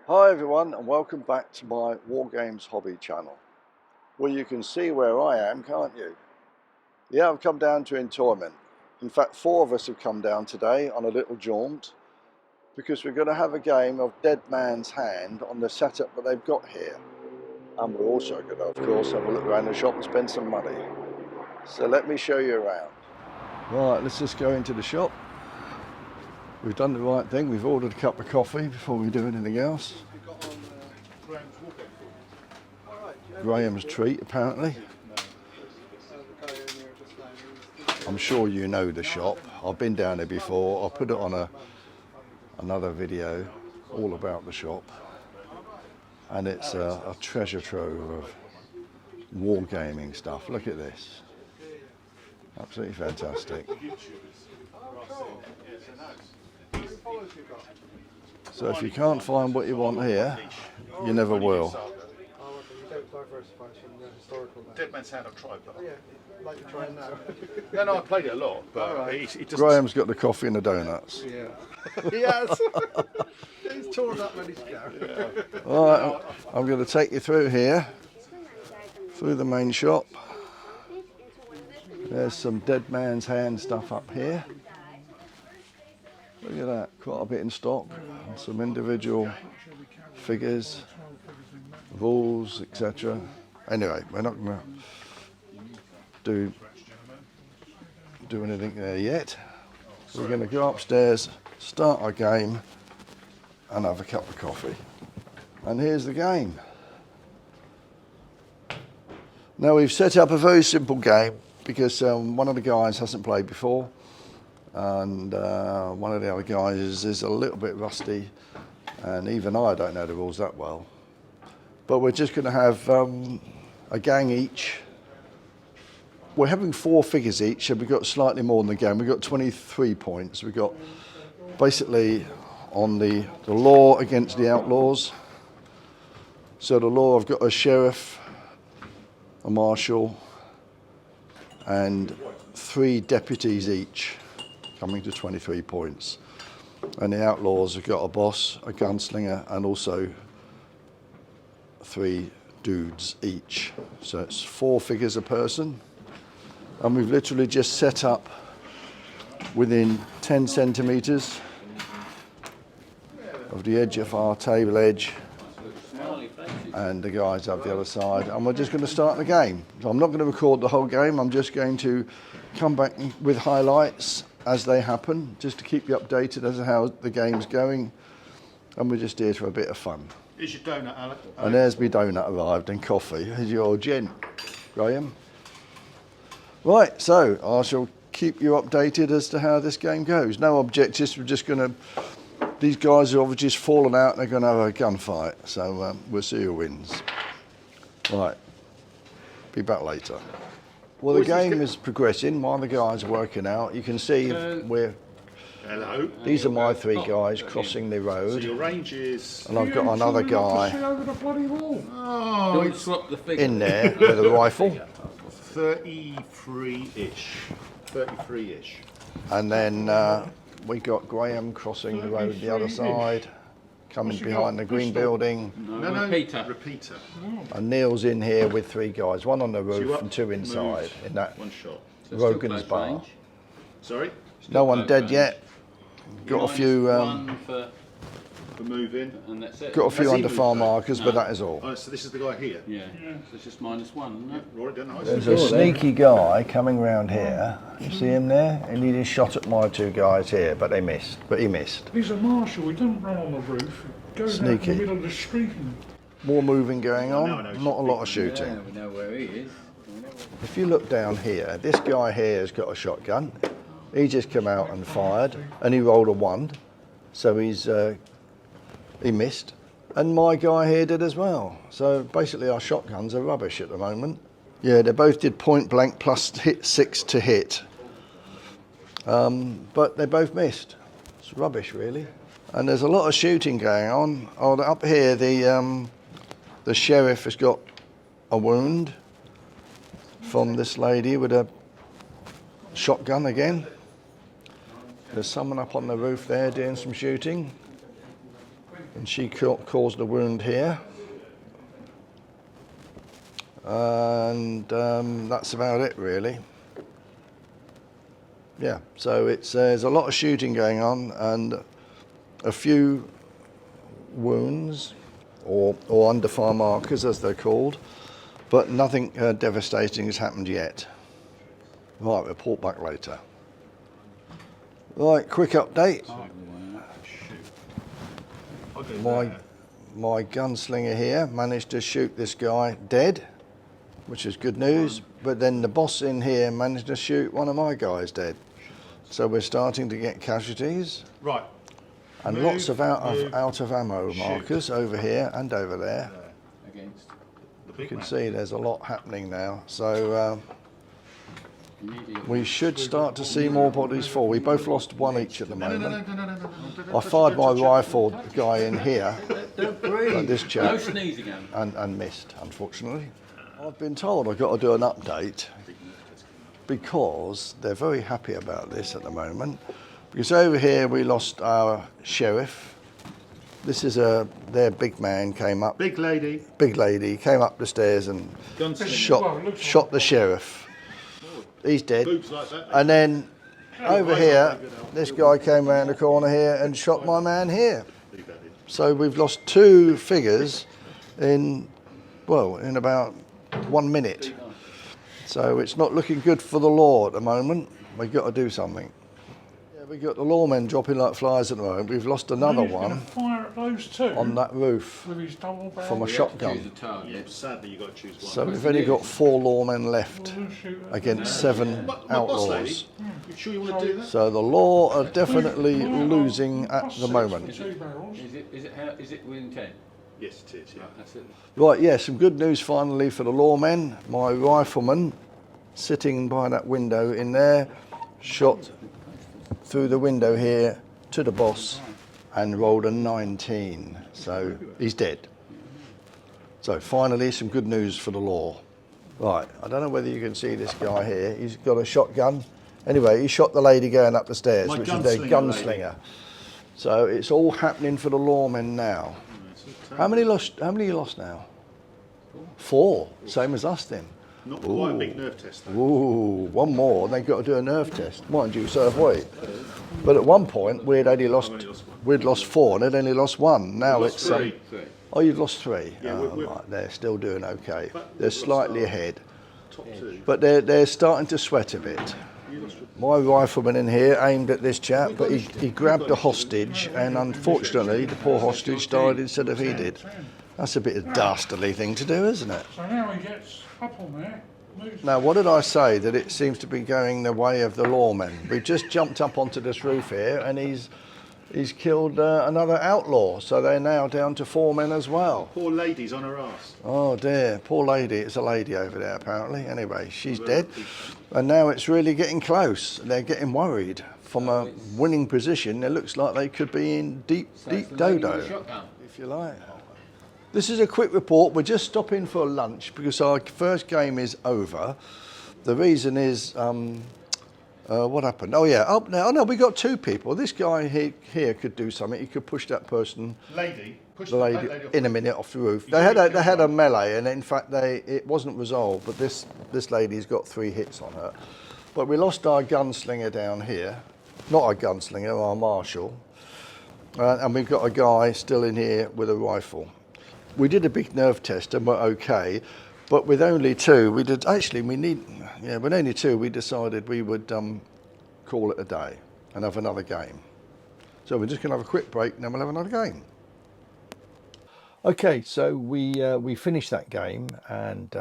Hi everyone, and welcome back to my War Games hobby channel. Well, you can see where I am, can't you? Yeah, I've come down to Entoyment. In fact, 4 of us have come down today on a little jaunt because we're going to have a game of Dead Man's Hand on the setup that they've got here. And we're also going to, of course, have a look around the shop and spend some money. So let me show you around. Right, let's just go into the shop. We've done the right thing. We've ordered a cup of coffee before we do anything else. Graham's treat, apparently. I'm sure you know the shop. I've been down there before. I'll put it on another video all about the shop. And it's a treasure trove of wargaming stuff. Look at this. Absolutely fantastic. So if you can't find what you want here, you never will. Dead Man's Hand I've tried, but yeah, like you're trying now. No, I played it a lot, but right. It Graham's got the coffee and the donuts. Yeah. Yes. He's torn up ready to go. Yeah. Alright, I'm going to take you through here, through the main shop. There's some Dead Man's Hand stuff up here. Look at that, quite a bit in stock. And some individual figures, rules, etc. Anyway, we're not going to do anything there yet. We're going to go upstairs, start our game, and have a cup of coffee. And here's the game. Now we've set up a very simple game because one of the guys hasn't played before, and one of the other guys is a little bit rusty, and even I don't know the rules that well. But we're just going to have a gang each. We're having 4 figures each, so we've got slightly more than the game. We've got 23 points. We've got basically on the law against the outlaws. So the law, I've got a sheriff, a marshal, and 3 deputies each, coming to 23 points. And the outlaws have got a boss, a gunslinger, and also 3 dudes each. So it's 4 figures a person. And we've literally just set up within 10 centimetres of the edge of our table edge, and the guys have the other side, and we're just going to start the game. So I'm not going to record the whole game. I'm just going to come back with highlights as they happen, just to keep you updated as to how the game's going, and we're just here for a bit of fun. Here's your donut, Alex. And there's my donut arrived, and coffee. Here's your gin, Graham. Right, so I shall keep you updated as to how this game goes. No objectives, we're just going to... These guys are obviously just fallen out, they're going to have a gunfight, so we'll see who wins. Right, be back later. Well, the game is progressing while the guys are working out. You can see we're... Hello. These are my 3 guys crossing the road. So your range is... And I've got another guy in there with a rifle. 33-ish. 33-ish. And then we got Graham crossing the road the other side, coming behind the green building. No, repeater. And Neil's in here with 3 guys, 1 on the roof and 2 inside in that Rogan's bar. Sorry? No one dead yet. Got a few for moving, and that's it. got a few under fire markers, but that is all. Oh, so this is the guy here? Yeah. So it's just -1, isn't it? Right, don't know. There's a sneaky guy coming round here. You see him there? And he just shot at my 2 guys here, but they missed. But he missed. He's a marshal, he doesn't run on the roof. He goes out in the middle of the street. More moving going on, not a lot of Yeah, shooting. we know where he is. If you look down here, this guy here has got a shotgun. He just come out and fired, and he rolled a 1, so he missed. And my guy here did as well. So basically our shotguns are rubbish at the moment. Yeah, they both did point blank plus hit 6 to hit. But they both missed. It's rubbish, really. And there's a lot of shooting going on. Oh, up here, the sheriff has got a wound from this lady with a shotgun again. There's someone up on the roof there doing some shooting. and she caused a wound here. And that's about it really. Yeah, so there's a lot of shooting going on and a few wounds or under fire markers as they're called, but nothing devastating has happened yet. Right, report back later. Right, quick update. My gunslinger here managed to shoot this guy dead, which is good news, but then the boss in here managed to shoot one of my guys dead. So we're starting to get casualties. Right. And Move, lots of out move, of ammo shoot. markers over here and over there. Against. The You big can man. see there's a lot happening now. So we should start to see more bodies fall. We both lost one each at the moment. I fired my rifle guy in here at this No chap sneezing, Alan. and missed, unfortunately. I've been told I've got to do an update because they're very happy about this at the moment. Because over here we lost our sheriff. This is their big man came up. Big lady. Big lady came up the stairs and Gunslinger. shot the sheriff. He's dead. Boobs like that. And then over here, this guy came around the corner here and shot my man here. So we've lost two figures in about 1 minute. So it's not looking good for the law at the moment. We've got to do something. Yeah, we've got the lawmen dropping like flies at the moment. We've lost another He's gonna one fire at those two on that roof with his double barrel. from a Choose a shotgun. target. Sadly, you've got to choose one. So we've only got 4 lawmen left against 7 My boss outlaws. lady, you sure you want to do that? So the law are definitely losing at the moment. Two barrels. Is it within 10? Yes, it is, yeah. That's it. Right, yeah, some good news finally for the lawmen. My rifleman, sitting by that window in there, shot through the window here to the boss and rolled a 19. So he's dead. So finally some good news for the law. Right, I don't know whether you can see this guy here. He's got a shotgun. Anyway, he shot the lady going up the stairs, My which is their gunslinger gunslinger. So it's all happening for the lawmen now. How many you lost now? 4, same as us then. Not quite a big nerve test, though. Ooh, one more. They've got to do a nerve test. Mind you, so have we. But at one point we'd lost 4 and they'd only lost 1. Now Lost it's 3. oh, you've lost 3. Yeah, Oh, we're- right, they're still doing okay. But They're we've lost slightly our- ahead, Top 2. but they're starting to sweat a bit. My rifleman in here aimed at this chap, but he grabbed a hostage, and unfortunately the poor hostage died instead of he did. That's a bit of dastardly thing to do, isn't it? So now he gets up on there. Moves. Now, what did I say? That it seems to be going the way of the lawmen. We've just jumped up onto this roof here, and he's killed another outlaw. So they're now down to 4 men as well. Poor lady's on her arse. Oh dear, poor lady. It's a lady over there apparently. Anyway, she's dead, and now it's really getting close. They're getting worried. From a winning position, it looks like they could be in deep dodo, if you like. This is a quick report. We're just stopping for lunch because our first game is over. The reason is, what happened? Oh yeah, up now. Oh no, we got 2 people. This guy here could do something. He could push that person, Lady, push the lady, off. in a minute off the roof. He's They had already a killed melee, and in fact it wasn't resolved. But this lady's got 3 hits on her. But we lost our gunslinger down here. Not our gunslinger, our marshal. And we've got a guy still in here with a rifle. We did a big nerve test and we're okay, but with only 2, with only 2, we decided we would call it a day and have another game. So we're just going to have a quick break and then we'll have another game. Okay, so we finished that game, and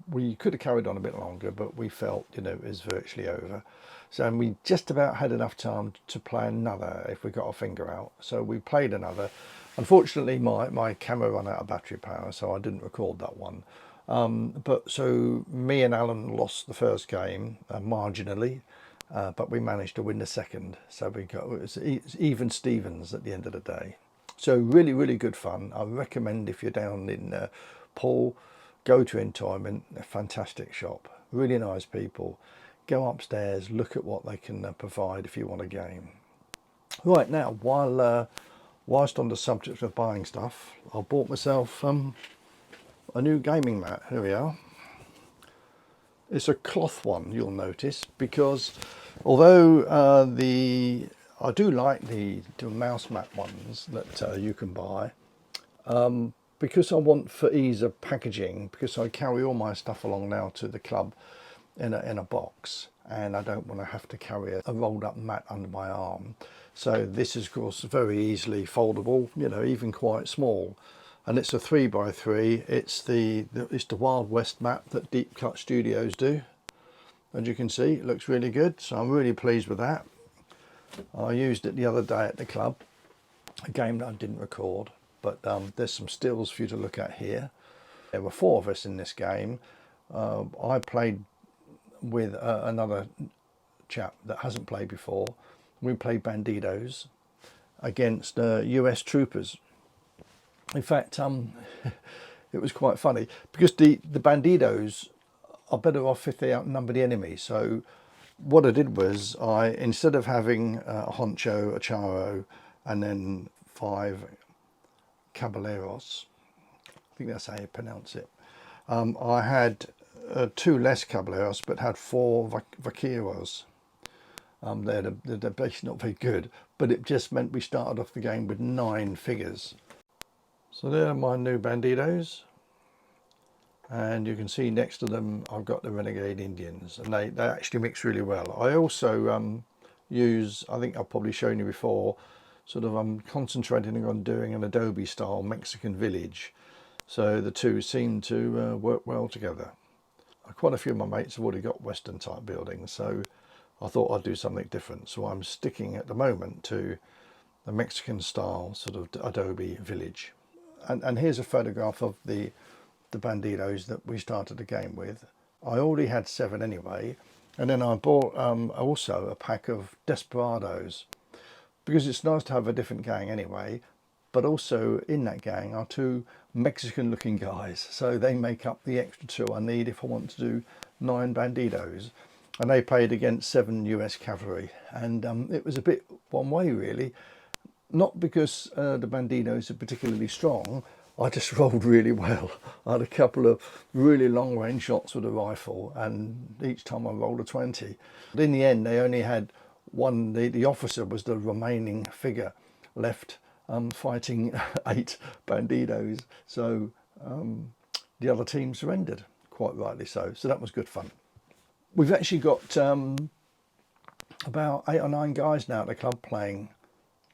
we could have carried on a bit longer, but we felt, it was virtually over. So we just about had enough time to play another if we got our finger out. So we played another. Unfortunately, my camera ran out of battery power, so I didn't record that one. But so me and Alan lost the first game marginally, but we managed to win the second. So it was even Stevens at the end of the day. So really, really good fun. I recommend if you're down in Poole, go to Entertainment, a fantastic shop, really nice people. Go upstairs, look at what they can provide if you want a game. Right, now, while whilst on the subject of buying stuff, I bought myself a new gaming mat. Here we are. It's a cloth one, you'll notice, because although I do like the mouse mat ones that you can buy, because I want for ease of packaging, because I carry all my stuff along now to the club in a box, and I don't want to have to carry a rolled up mat under my arm. So this is of course very easily foldable, you know, even quite small. And it's a 3x3. It's the Wild West mat that Deep Cut Studios do. As you can see, it looks really good. So I'm really pleased with that. I used it the other day at the club, a game that I didn't record, but there's some stills for you to look at here. There were 4 of us in this game. I played with another chap that hasn't played before. We played Bandidos against US troopers. In fact, it was quite funny because the Bandidos are better off if they outnumber the enemy. So what I did was, instead of having a Honcho, a Charo, and then 5 Caballeros, I think that's how you pronounce it, I had 2 less Caballeros, but had 4 Vaqueros. They're basically not very good, but it just meant we started off the game with 9 figures. So there are my new Bandidos, and you can see next to them I've got the Renegade Indians, and they actually mix really well. I also use, I think I've probably shown you before, sort of I'm concentrating on doing an Adobe style Mexican village, so the two seem to work well together. Quite a few of my mates have already got Western type buildings, so I thought I'd do something different. So I'm sticking at the moment to the Mexican style sort of Adobe village. And here's a photograph of the Bandidos that we started the game with. I already had 7 anyway, and then I bought also a pack of Desperados, because it's nice to have a different gang anyway, but also in that gang are 2 Mexican looking guys, so they make up the extra 2 I need if I want to do 9 Bandidos. And they played against 7 US cavalry, and it was a bit one way really. Not because the Bandidos are particularly strong, I just rolled really well. I had a couple of really long range shots with a rifle, and each time I rolled a 20. But in the end, they only had one, the officer was the remaining figure left fighting 8 Bandidos. So the other team surrendered, quite rightly so. So that was good fun. We've actually got about 8 or 9 guys now at the club playing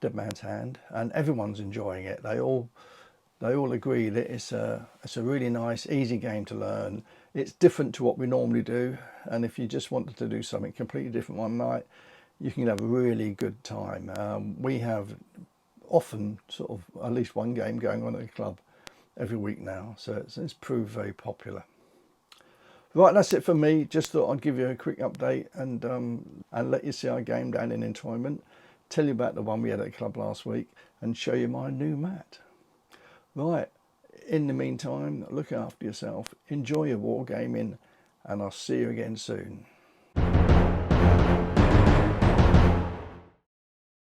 Dead Man's Hand, and everyone's enjoying it. They all agree that it's a really nice, easy game to learn. It's different to what we normally do, and if you just wanted to do something completely different one night, you can have a really good time. We have often sort of at least one game going on at the club every week now, so it's proved very popular. Right, that's it for me. Just thought I'd give you a quick update and let you see our game down in Entoyment, tell you about the one we had at the club last week, and show you my new mat. Right, in the meantime, look after yourself, enjoy your wargaming, and I'll see you again soon.